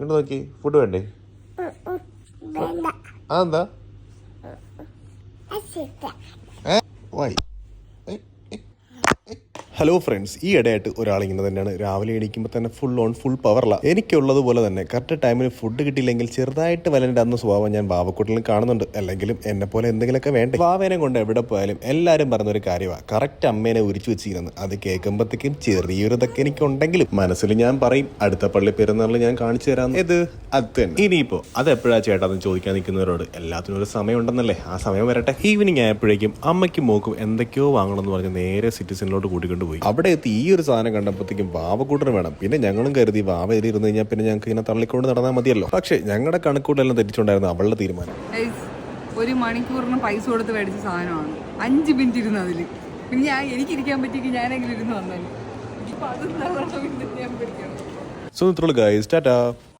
ഇങ്ങോട്ട് നോക്കി, ഫുഡ് വേണ്ടേ? അതെന്താ? വൈ? ഹലോ ഫ്രണ്ട്സ്, ഈ ഇടയായിട്ട് ഒരാളിങ്ങനെ തന്നെയാണ് രാവിലെ എണീക്കുമ്പോൾ തന്നെ ഫുൾ പവറില്ല. എനിക്കുള്ളതുപോലെ തന്നെ കറക്റ്റ് ടൈമിന് ഫുഡ് കിട്ടിയില്ലെങ്കിൽ ചെറുതായിട്ട് വലൻ്റെ അന്ന് സ്വഭാവം ഞാൻ വാവക്കൂട്ടിലും കാണുന്നുണ്ട്. അല്ലെങ്കിലും എന്നെ പോലെ എന്തെങ്കിലുമൊക്കെ വേണ്ടേ. വാവേനെ കൊണ്ട് എവിടെ പോയാലും എല്ലാവരും പറഞ്ഞൊരു കാര്യമാണ്, കറക്റ്റ് അമ്മേനെ ഉരിച്ചു വെച്ചിരുന്നത്. അത് കേൾക്കുമ്പോഴത്തേക്കും ചെറിയൊരു ഇതൊക്കെ എനിക്കുണ്ടെങ്കിലും മനസ്സിൽ ഞാൻ പറയും അടുത്ത പള്ളി പെരുന്നാളിൽ ഞാൻ കാണിച്ചു തരാം. ഇത് അത് തന്നെ. ഇനിയിപ്പോൾ അത് എപ്പോഴാ ചേട്ടാന്ന് ചോദിക്കാൻ നിൽക്കുന്നവരോട് എല്ലാത്തിനും ഒരു സമയം ഉണ്ടെന്നല്ലേ, ആ സമയം വരട്ടെ. ഈവനിങ് ആയപ്പോഴേക്കും അമ്മയ്ക്കും മോക്കും എന്തൊക്കെയോ വാങ്ങണമെന്ന് പറഞ്ഞ് നേരെ സിറ്റിസണിലോട്ട് കൂട്ടിക്കൊണ്ട് പോയി. അവിടെ എത്തി ഈ ഒരു സാധനം കണ്ടപ്പോഴത്തേക്കും വാവക്കൂട്ടർ വേണം. പിന്നെ ഞങ്ങളും കരുതി വാവ ഇരുന്ന് കഴിഞ്ഞാൽ പിന്നെ ഞങ്ങൾക്ക് ഇങ്ങനെ തള്ളിക്കൊണ്ട് നടന്നാൽ മതിയല്ലോ. പക്ഷേ ഞങ്ങളുടെ കണക്കൂടെല്ലാം തെറ്റിച്ചുണ്ടായിരുന്നു അവളുടെ തീരുമാനം. 1 മണിക്കൂറിന് പൈസ കൊടുത്ത് മേടിച്ച സാധനമാണ്. 5 മിനിറ്റ് ഇരുന്ന് അതിൽ. പിന്നെ എനിക്കിരിക്കാൻ പറ്റിയെങ്കിൽ ഞാനെങ്കിലും ഇരുന്ന് വന്നാലും. ഇപ്പം അതൊന്നും ഞാൻ പിടിക്കണം. സോ ഇത്രയുള്ളൂ ഗൈസ്, ടാറ്റാ.